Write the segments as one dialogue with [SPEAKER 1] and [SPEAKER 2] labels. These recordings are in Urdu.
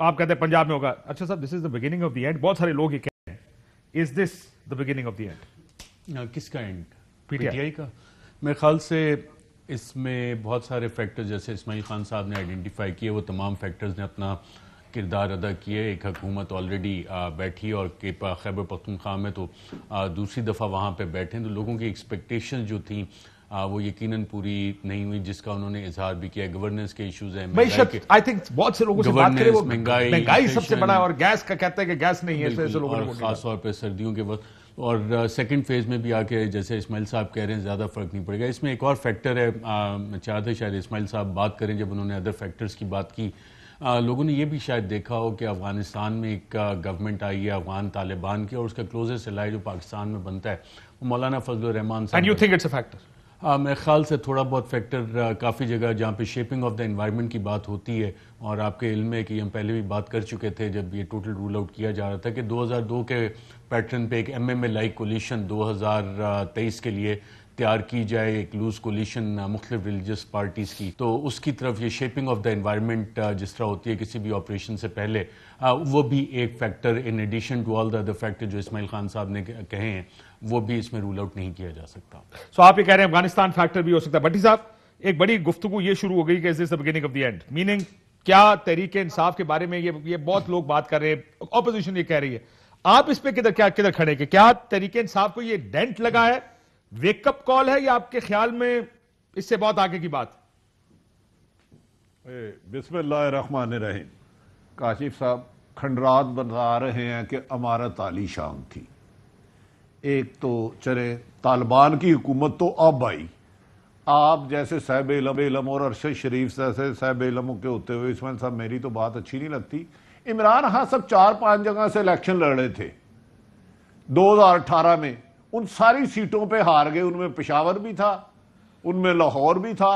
[SPEAKER 1] آپ کہتے ہیں پنجاب میں ہوگا. اچھا صاحب, this is the beginning of the end. بہت سارے لوگ یہ کہہ رہے ہیں, is this the beginning of the end?
[SPEAKER 2] کس کا اینڈ؟
[SPEAKER 1] پی
[SPEAKER 2] ٹی آئی کا. میرے خیال سے اس میں بہت سارے فیکٹر جیسے اسماعیل خان صاحب نے آئیڈینٹیفائی کیے, وہ تمام فیکٹرز نے اپنا کردار ادا کیے. ایک حکومت آلریڈی بیٹھی اور خیبر پختونخوا میں تو دوسری دفعہ وہاں پہ بیٹھے, تو لوگوں کی ایکسپیکٹیشن جو تھیں وہ یقیناً پوری نہیں ہوئی, جس کا انہوں نے اظہار بھی کیا. گورننس کے ایشوز ہیں,
[SPEAKER 1] آئی تھنک بہت سے لوگوں سے بات کریں, وہ مہنگائی سب سے بڑا, اور گیس کا کہتا ہے کہ گیس نہیں ہے,
[SPEAKER 2] خاص طور پہ سردیوں کے وقت. اور سیکنڈ فیز میں بھی آ کے جیسے اسماعیل صاحب کہہ رہے ہیں زیادہ فرق نہیں پڑے گا. اس میں ایک اور فیکٹر ہے, چاہتے شاید اسماعیل صاحب بات کریں جب انہوں نے ادر فیکٹرز کی بات کی. لوگوں نے یہ بھی شاید دیکھا ہو کہ افغانستان میں ایک گورنمنٹ آئی ہے افغان طالبان کی, اور اس کا کلوزسٹ الائے جو پاکستان میں بنتا ہے وہ مولانا فضل الرحمان صاحب.
[SPEAKER 1] And you think it's a factor?
[SPEAKER 2] میرے خیال سے تھوڑا بہت فیکٹر کافی جگہ جہاں پہ شیپنگ آف دا انوائرمنٹ کی بات ہوتی ہے, اور آپ کے علم ہے کہ ہم پہلے بھی بات کر چکے تھے جب یہ ٹوٹل رول آؤٹ کیا جا رہا تھا کہ 2002 کے پیٹرن پہ ایک M M A like coalition 2023 کے لیے تیار کی جائے, ایک لوز کولیشن مختلف ریلیجس پارٹیز کی, تو اس کی طرف یہ شیپنگ آف دا انوائرمنٹ جس طرح ہوتی ہے کسی بھی آپریشن سے پہلے, وہ بھی ایک factor in addition to all the other factor جو اسماعیل خان صاحب نے کہے ہیں, وہ بھی اس میں رول آؤٹ نہیں کیا جا سکتا.
[SPEAKER 1] سو آپ یہ کہہ رہے ہیں افغانستان فیکٹر بھی ہو سکتا ہے. بھٹی صاحب, ایک بڑی گفتگو یہ شروع ہو گئی کہ is this the beginning of the end, meaning کیا تحریک انصاف کے بارے میں یہ بہت لوگ بات کر رہے ہیں, اپوزیشن یہ کہہ رہی ہے, آپ اس پہ کدھر کھڑے کہ کیا تحریک انصاف کو یہ ڈینٹ لگا ہے, ویک اپ کال ہے, یا آپ کے خیال میں اس سے بہت آگے کی بات؟
[SPEAKER 3] بسم اللہ الرحمن الرحیم. کاشف صاحب کھنڈرات بتا رہے ہیں کہ امارت عالی شان تھی. ایک تو چلے طالبان کی حکومت تو اب آئی, آپ جیسے صاحب علم اور ارشد شریف جیسے صاحب علم کے ہوتے ہوئے اسماعیل صاحب میری تو بات اچھی نہیں لگتی. عمران خان صاحب 4-5 جگہ سے الیکشن لڑ رہے تھے 2018 میں, ان ساری سیٹوں پہ ہار گئے. ان میں پشاور بھی تھا, ان میں لاہور بھی تھا,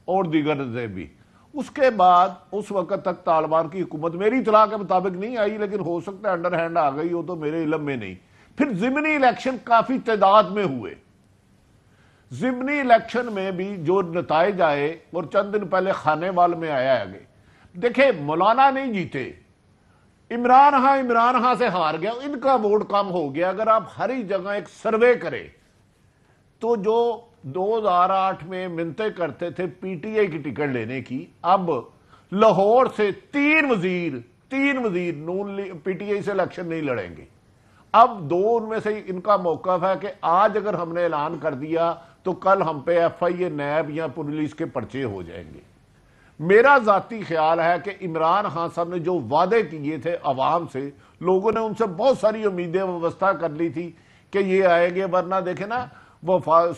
[SPEAKER 3] اور دیگر جگہ بھی. اس کے بعد اس وقت تک طالبان کی حکومت میری اطلاع کے مطابق نہیں آئی, لیکن ہو سکتا ہے انڈر ہینڈ آ گئی ہو, تو میرے علم میں نہیں. پھر ضمنی الیکشن کافی تعداد میں ہوئے. ضمنی الیکشن میں بھی جو نتائج آئے, اور چند دن پہلے خانے وال میں آیا آگے, دیکھیں مولانا نہیں جیتے, عمران خان سے ہار گیا, ان کا ووٹ کم ہو گیا. اگر آپ ہر جگہ ایک سروے کریں تو جو 2008 میں منتیں کرتے تھے پی ٹی آئی کی ٹکٹ لینے کی, اب لاہور سے 3 وزیر نون پی ٹی آئی سے الیکشن نہیں لڑیں گے. اب 2 ان میں سے ان کا موقف ہے کہ آج اگر ہم نے اعلان کر دیا تو کل ہم پہ ایف آئی اے نیب یا پولیس کے پرچے ہو جائیں گے. میرا ذاتی خیال ہے کہ عمران خان صاحب نے جو وعدے کیے تھے عوام سے, لوگوں نے ان سے بہت ساری امیدیں وابستہ کر لی تھی کہ یہ آئیں گے, ورنہ دیکھیں نا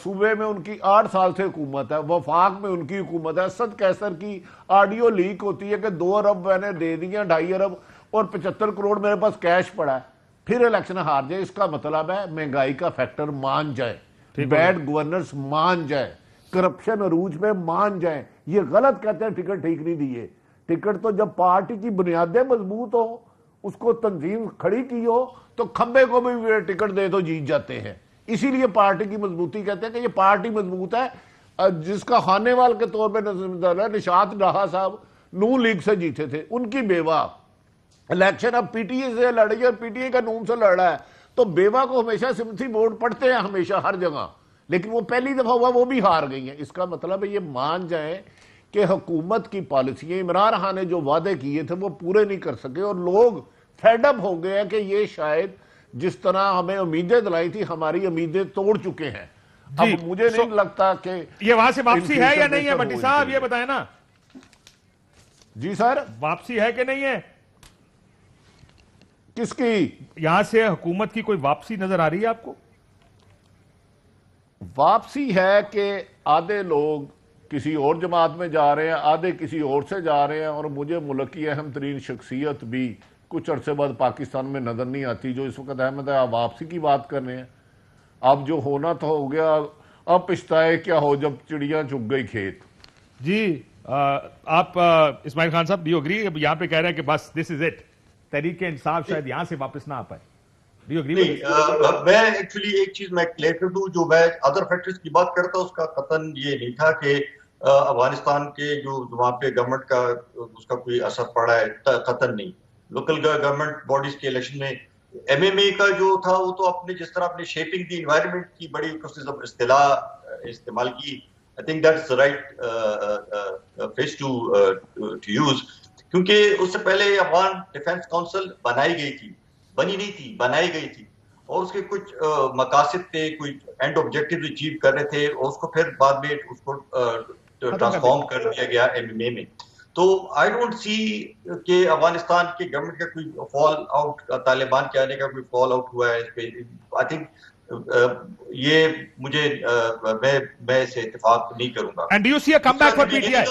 [SPEAKER 3] صوبے میں ان کی 8 سال سے حکومت ہے, وفاق میں ان کی حکومت ہے. اسد کیسر کی آڈیو لیک ہوتی ہے کہ 2 ارب میں نے دے دیا, 2.5 ارب اور 75 کروڑ میرے پاس کیش پڑا ہے. پھر الیکشن ہار جائے, اس کا مطلب ہے مہنگائی کا فیکٹر مان جائے, بیڈ گورنرز مان جائے, کرپشن عروج میں مان جائیں. یہ غلط کہتے ہیں ٹکٹ ٹھیک نہیں دیے. ٹکٹ تو جب پارٹی کی بنیادیں مضبوط ہو, اس کو تنظیم کھڑی کی ہو, تو کھمبے کو بھی ٹکٹ دے تو جیت جاتے ہیں. اسی لیے پارٹی کی مضبوطی کہتے ہیں کہ یہ پارٹی مضبوط ہے. جس کا خانے وال کے طور پہ نشاط ڈاہا صاحب نون لیگ سے جیتے تھے, ان کی بیوہ الیکشن اب پی ٹی اے سے لڑ رہی ہے, پی ٹی اے کا نون سے لڑ رہا ہے, تو بیوہ کو ہمیشہ سمپتھی ووٹ پڑتے ہیں ہمیشہ ہر جگہ, لیکن وہ پہلی دفعہ ہوا وہ بھی ہار گئی ہیں. اس کا مطلب ہے یہ مان جائیں کہ حکومت کی پالیسیاں عمران خان نے جو وعدے کیے تھے وہ پورے نہیں کر سکے, اور لوگ فیڈ اپ ہو گئے ہیں کہ یہ شاید جس طرح ہمیں امیدیں دلائی تھی ہماری امیدیں توڑ چکے ہیں. اب مجھے نہیں لگتا کہ
[SPEAKER 1] یہ وہاں سے واپسی ہے یا نہیں ہے. بھٹی صاحب یہ بتائیں نا.
[SPEAKER 3] جی سر,
[SPEAKER 1] واپسی ہے کہ نہیں ہے؟
[SPEAKER 3] کس کی؟
[SPEAKER 1] یہاں سے حکومت کی کوئی واپسی نظر آ رہی ہے آپ کو؟
[SPEAKER 3] واپسی ہے کہ آدھے لوگ کسی اور جماعت میں جا رہے ہیں, آدھے کسی اور سے جا رہے ہیں, اور مجھے ملک کی اہم ترین شخصیت بھی کچھ عرصے بعد پاکستان میں نظر نہیں آتی جو اس وقت احمد ہے. آپ واپسی کی بات کر رہے ہیں. اب جو ہونا تو ہو گیا, اب پچھتائے کیا ہو جب چڑیاں چگ گئی کھیت.
[SPEAKER 1] جی آپ اسماعیل خان صاحب, ڈو یو اگری؟ یہاں پہ کہہ رہے ہیں کہ بس دس از اٹ, تحریک انصاف شاید یہاں سے واپس نہ آ پائے. Do you agree?
[SPEAKER 4] میں ایکچولی ایک چیز میں کلیئر کر دوں, جو میں ادر فیکٹرز کی بات کرتا ہوں اس کا قطعاً یہ نہیں تھا کہ افغانستان کے جو وہاں پہ گورنمنٹ کا اس کا کوئی اثر پڑا ہے قطعاً نہیں. لوکل گورنمنٹ باڈیز کے الیکشن میں ایم ایم اے کا جو تھا وہ تو اپنے جس طرح اپنے شیپنگ دی انوائرمنٹ کی بڑی اصطلاح استعمال کی. I think that's the right phrase to use. کیونکہ اس سے پہلے افغان ڈیفینس کونسل بنائی گئی تھی, بنی نہیں تھی, بنائی گئی تھی, اور اس کے کچھ مقاصد تھے, کوئی اینڈ آبجیکٹیو اچیو کر رہے تھے, اور اس کو پھر بعد میں اس کو ٹرانسفارم کر دیا گیا ایم ایم اے میں. تو آئی ڈونٹ سی کہ افغانستان کے گورنمنٹ کا کوئی فال آؤٹ, طالبان کے آنے کا کوئی فال آؤٹ ہوا ہے اس پہ. آئی تھنک یہ مجھے میں اسے اتفاق نہیں کروں گا.
[SPEAKER 1] And do you see a comeback for PTI?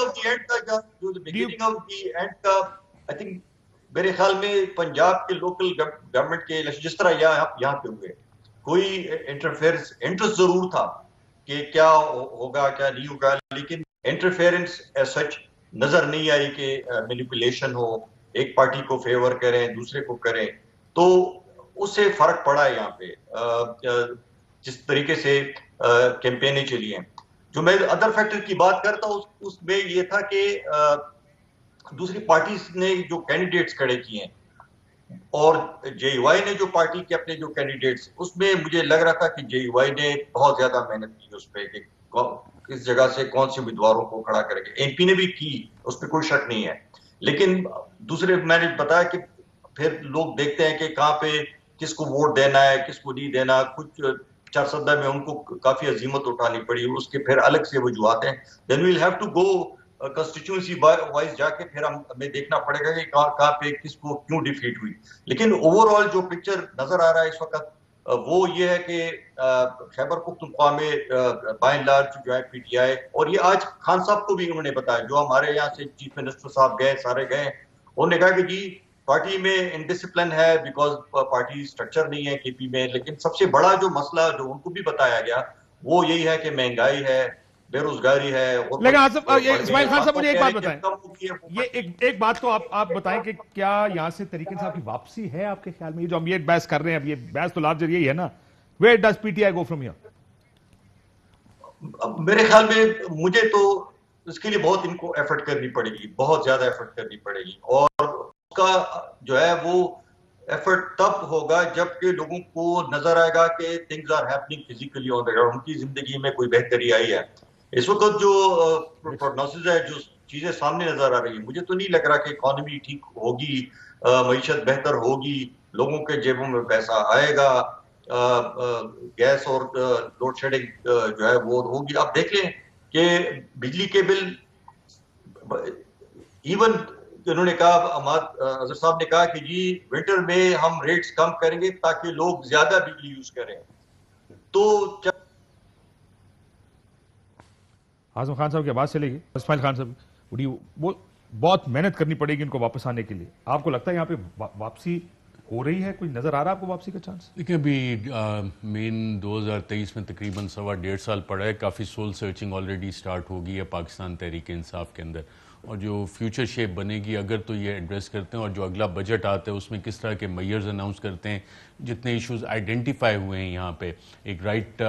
[SPEAKER 4] Beginning of the end کا I think میرے خیال میں پنجاب کے لوکل گورنمنٹ کے الیکشن جس طرح یہاں پہ ہوئے, کوئی انٹرفیئرنس انٹرسٹ ضرور تھا کہ کیا ہوگا کیا نہیں ہوگا, لیکن انٹرفیئرنس ایز سچ نظر نہیں آئی کہ مینیپولیشن ہو, ایک پارٹی کو فیور کریں دوسرے کو کریں. تو اس سے فرق پڑا ہے یہاں پہ جس طریقے سے کیمپینیں چلی ہیں. جو میں ادر فیکٹر کی بات کرتا ہوں اس میں یہ تھا کہ دوسری پارٹیز نے جو کینڈیڈیٹس کھڑے کیے ہیں اور جے یو آئی نے جو پارٹی کے اپنے جو کینڈیڈیٹس, اس میں مجھے لگ رہا تھا کہ جے یو آئی نے بہت زیادہ محنت کی اس پہ کہ کس جگہ سے کون سے امیدواروں کو کھڑا کرے گا. ایم پی نے بھی کی, اس پہ کوئی شک نہیں ہے, لیکن دوسرے میں نے بتایا کہ پھر لوگ دیکھتے ہیں کہ کہاں پہ کس کو ووٹ دینا ہے کس کو نہیں دینا. کچھ چارسدہ میں ان کو کافی عزیمت اٹھانی پڑی, اس کے پھر الگ سے وجوہات ہیں. Then we'll have to go constituency wise جا کے پھر ہمیں دیکھنا پڑے گا کہ کہاں پہ کس کو کیوں ڈیفیٹ ہوئی. لیکن اوور آل جو پکچر نظر آ رہا ہے اس وقت وہ یہ ہے کہ خیبر پختونخوا میں بائی اینڈ لارج جو ہے پی ٹی آئی, اور یہ آج خان صاحب کو بھی انہوں نے بتایا, جو ہمارے یہاں سے چیف منسٹر صاحب گئے سارے گئے, انہوں نے کہا کہ جی پارٹی میں انڈسپلن ہے بیکاز پارٹی سٹرکچر نہیں ہے کے پی میں, لیکن سب سے بڑا جو مسئلہ جو ان کو بھی بتایا گیا وہ یہی ہے کہ مہنگائی ہے, بے روزگاری ہے.
[SPEAKER 1] لیکن اسماعیل خان صاحب مجھے ایک بات بتائیں, یہ ایک بات تو آپ بتائیں کہ کیا یہاں سے طریقے صاحب کی واپسی ہے آپ کے خیال میں؟ یہ جو ہم یہ بحث کر رہے ہیں, اب یہ بحث تو لارجر یہی ہے نا, where does P T I go from here?
[SPEAKER 4] میرے خیال میں مجھے تو اس کے لیے بہت ان کو ایفرٹ کرنی پڑے گی, بہت زیادہ ایفرٹ کرنی پڑے گی, اور اس کا جو ہے وہ ایفرٹ تب ہوگا جب کہ لوگوں کو نظر آئے گا کہ things are happening physically on the ground, ان کی زندگی میں کوئی بہتری آئی ہے. اس وقت جو پروگنوسس ہے, جو چیزیں سامنے نظر آ رہی ہیں, مجھے تو نہیں لگ رہا کہ اکانومی ٹھیک ہوگی, معیشت بہتر ہوگی, لوگوں کے جیبوں میں پیسہ آئے گا, گیس اور لوڈ شیڈنگ جو ہے وہ ہوگی. آپ دیکھ لیں کہ بجلی کے بل ایون انہوں نے کہا, اظہر صاحب نے کہا کہ جی ونٹر میں ہم ریٹس کم کریں گے تاکہ لوگ زیادہ بجلی یوز کریں. تو
[SPEAKER 1] اعظم خان صاحب کی آواز چلے گی. اسماعیل خان صاحب وہ بہت محنت کرنی پڑے گی ان کو واپس آنے کے لیے. آپ کو لگتا ہے یہاں پہ واپسی ہو رہی ہے؟ کوئی نظر آ رہا ہے آپ کو واپسی کا چانس؟
[SPEAKER 2] دیکھیں ابھی مین 2023 میں تقریباً 1.5 سال پڑا ہے, کافی سول سرچنگ آلریڈی سٹارٹ ہو گئی ہے پاکستان تحریک انصاف کے اندر, اور جو فیوچر شیپ بنے گی اگر تو یہ ایڈریس کرتے ہیں, اور جو اگلا بجٹ آتا ہے اس میں کس طرح کے میئرز اناؤنس کرتے ہیں, جتنے ایشوز آئیڈینٹیفائی ہوئے ہیں یہاں پہ, ایک رائٹ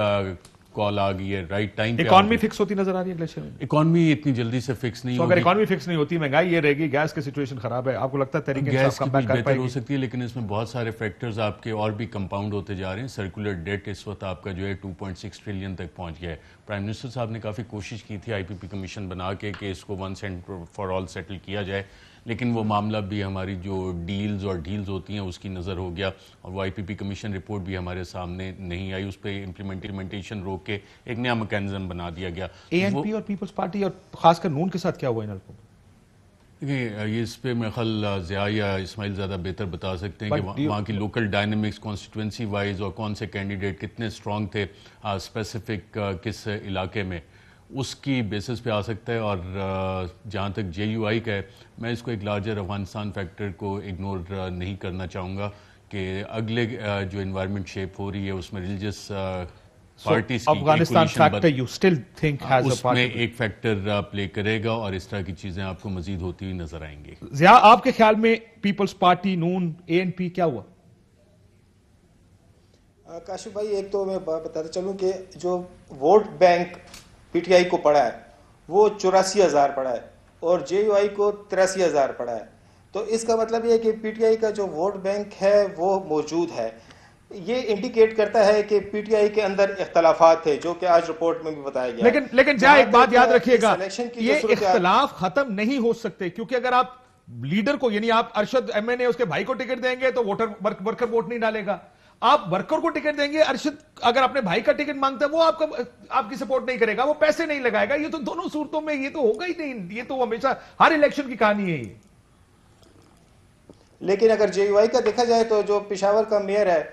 [SPEAKER 2] کال آ گئی ہے, رائٹ ٹائم پہ.
[SPEAKER 1] اکانومی فکس ہوتی نظر آ رہی ہے اگلے میں؟
[SPEAKER 2] اکانومی اتنی جلدی سے فکس نہیں ہوگی.
[SPEAKER 1] اگر اکانومی فکس نہیں ہوتی, مہنگائی یہ رہے گی, گیس کی سچویشن خراب ہے, آپ کو لگتا ہے تحریک انصاف کم بیک کر پائے گی؟
[SPEAKER 2] بہتر ہو سکتی ہے, لیکن اس میں بہت سارے فیکٹرز آپ کے اور بھی کمپاؤنڈ ہوتے جا رہے ہیں. سرکولر ڈیٹ اس وقت آپ کا جو ہے 2.6 ٹریلین تک پہنچ گیا ہے. پرائم منسٹر صاحب نے کافی کوشش کی تھی آئی پی پی کمیشن بنا کے کہ اس کو once and for all settle کیا جائے, لیکن وہ معاملہ بھی ہماری جو ڈیلز ہوتی ہیں اس کی نظر ہو گیا, اور وہ آئی پی پی کمیشن رپورٹ بھی ہمارے سامنے نہیں آئی. اس پہ امپلیمنٹیشن روک کے ایک نیا میکینزم بنا دیا گیا.
[SPEAKER 1] اے این پی اور پیپلز پارٹی اور خاص کر نون کے ساتھ کیا ہوا ان حلقوں میں؟
[SPEAKER 2] یہ اس پہ میرے خیال ضیاء یا اسماعیل زیادہ بہتر بتا سکتے ہیں کہ وہاں کی لوکل ڈائنامکس کانسٹیٹوئنسی وائز اور کون سے کینڈیڈیٹ کتنے سٹرونگ تھے اسپیسیفک کس علاقے میں, اس کی بیسس پہ آ سکتا ہے. اور جہاں تک جے یو آئی کا ہے, میں اس کو ایک لارجر افغانستان فیکٹر کو اگنور نہیں کرنا چاہوں گا کہ اگلے جو انوائرمنٹ شیپ ہو رہی ہے اس میں religious parties
[SPEAKER 1] Afghanistan factor you still think has a
[SPEAKER 2] اس میں ایک فیکٹر پلے کرے گا, اور اس طرح کی چیزیں آپ کو مزید ہوتی ہوئی نظر آئیں گی.
[SPEAKER 1] ضیاء آپ کے خیال میں پیپلز پارٹی, نون, اے این پی کیا ہوا؟
[SPEAKER 5] کاشف بھائی ایک تو میں بتاتا چلوں کہ جو vote bank P T I کو پڑا ہے وہ 84,000 پڑا ہے اور JUI کو 83,000 پڑا ہے. تو اس کا مطلب یہ ہے کہ PTI کا جو ووٹ بینک ہے وہ موجود ہے. یہ انڈیکیٹ کرتا ہے کہ PTI کے اندر اختلافات تھے جو کہ آج رپورٹ میں بھی بتایا گیا.
[SPEAKER 1] لیکن جہاں ایک بات یاد رکھیے گا, یہ
[SPEAKER 5] صورتحال
[SPEAKER 1] اختلاف ختم نہیں ہو سکتے, کیونکہ اگر آپ لیڈر کو, یعنی آپ ارشد MNA اس کے بھائی کو ٹکٹ دیں گے تو ورکر ووٹ نہیں ڈالے گا. آپ ورکر کو ٹکٹ دیں گے, ارشد اگر اپنے بھائی کا ٹکٹ مانگتا ہے وہ آپ کی سپورٹ نہیں کرے گا, وہ پیسے نہیں لگائے گا. یہ تو دونوں صورتوں میں یہ تو ہوگا ہی نہیں, یہ تو ہمیشہ ہر الیکشن کی کہانی ہے یہ.
[SPEAKER 5] لیکن اگر JUI کا دیکھا جائے تو جو پشاور کا میئر ہے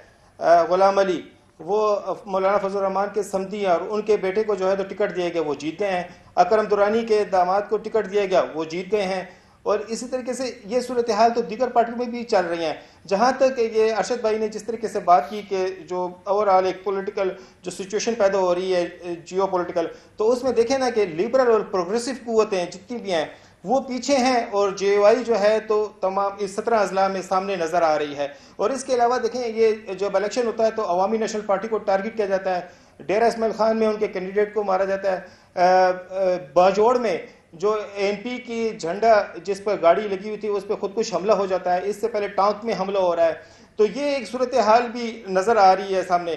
[SPEAKER 5] غلام علی, وہ مولانا فضل الرحمان کے سمدھی ہیں اور ان کے بیٹے کو جو ہے تو ٹکٹ دیا گیا, وہ جیت گئے ہیں. اکرم درانی کے داماد کو ٹکٹ دیا گیا, وہ جیت گئے ہیں. اور اسی طریقے سے یہ صورتحال تو دیگر پارٹیوں میں بھی چل رہی ہیں. جہاں تک یہ ارشد بھائی نے جس طریقے سے بات کی کہ جو اوور آل ایک پولیٹیکل جو سچویشن پیدا ہو رہی ہے جیو پولیٹیکل, تو اس میں دیکھیں نا کہ لبرل اور پروگریسو قوتیں جتنی بھی ہیں وہ پیچھے ہیں اور JUI جو ہے تو تمام اس 17 اضلاع میں سامنے نظر آ رہی ہے. اور اس کے علاوہ دیکھیں یہ جب الیکشن ہوتا ہے تو عوامی نیشنل پارٹی کو ٹارگٹ کیا جاتا ہے. ڈیرہ اسماعیل خان میں ان کے کینڈیڈیٹ کو مارا جاتا ہے. باجوڑ میں جو MP کی جھنڈا جس پر گاڑی لگی ہوئی تھی اس پہ خودکش حملہ ہو جاتا ہے. اس سے پہلے ٹانک میں حملہ ہو رہا ہے. تو یہ ایک صورتحال بھی نظر آ رہی ہے سامنے.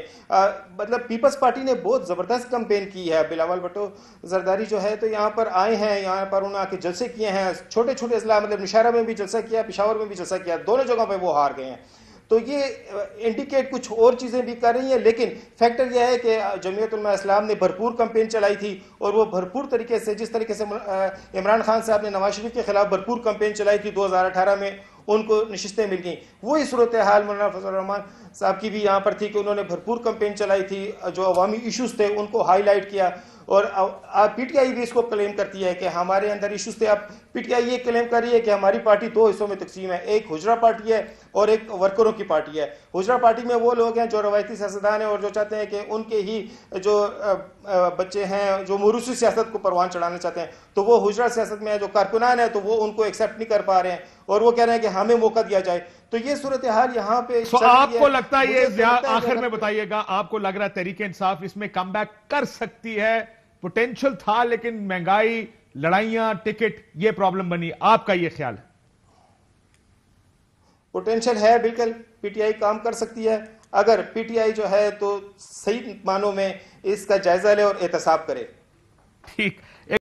[SPEAKER 5] مطلب پیپلز پارٹی نے بہت زبردست کمپین کی ہے. بلاول بھٹو زرداری جو ہے تو یہاں پر آئے ہیں, یہاں پر انہوں نے آ کے جلسے کیے ہیں. چھوٹے چھوٹے اضلاع مطلب نشارہ میں بھی جلسہ کیا, پشاور میں بھی جلسہ کیا, دونوں جگہوں پہ وہ ہار گئے ہیں. تو یہ انڈیکیٹ کچھ اور چیزیں بھی کر رہی ہیں. لیکن فیکٹر یہ ہے کہ جمعیت علماء اسلام نے بھرپور کمپین چلائی تھی اور وہ بھرپور طریقے سے, جس طریقے سے عمران خان صاحب نے نواز شریف کے خلاف بھرپور کمپین چلائی تھی 2018 میں, ان کو نشستیں مل گئیں. وہی صورتحال مولانا فضل الرحمان صاحب کی بھی یہاں پر تھی کہ انہوں نے بھرپور کمپین چلائی تھی, جو عوامی ایشوز تھے ان کو ہائی لائٹ کیا. اور PTI بھی اس کو کلیم کرتی ہے کہ ہمارے اندر ایشوز تھے. اب PTI یہ کلیم کر رہی ہے کہ ہماری پارٹی 2 حصوں میں تقسیم ہے, ایک حجرہ پارٹی ہے اور ایک ورکروں کی پارٹی ہے. حجرہ پارٹی میں وہ لوگ ہیں جو روایتی سیاستدان ہیں اور جو چاہتے ہیں کہ ان کے ہی جو بچے ہیں جو موروثی سیاست کو پروان چڑھانا چاہتے ہیں, تو وہ حجرہ سیاست میں ہے. جو کارکنان ہیں تو وہ ان کو ایکسیپٹ نہیں کر پا رہے ہیں اور وہ کہہ رہے ہیں کہ ہمیں موقع دیا جائے. تو یہ صورتحال یہاں پہ
[SPEAKER 1] آپ کو لگتا ہے یہ آخر میں بتائیے گا, آپ کو لگ رہا ہے تحریک انصاف اس میں کم بیک کر سکتی ہے؟ پوٹینشل تھا لیکن مہنگائی, لڑائیاں, ٹکٹ, یہ پرابلم بنی. آپ کا یہ خیال ہے؟
[SPEAKER 5] پوٹینشل ہے, بالکل PTI کام کر سکتی ہے اگر PTI جو ہے تو صحیح معنوں میں اس کا جائزہ لے اور احتساب کرے.
[SPEAKER 1] ٹھیک.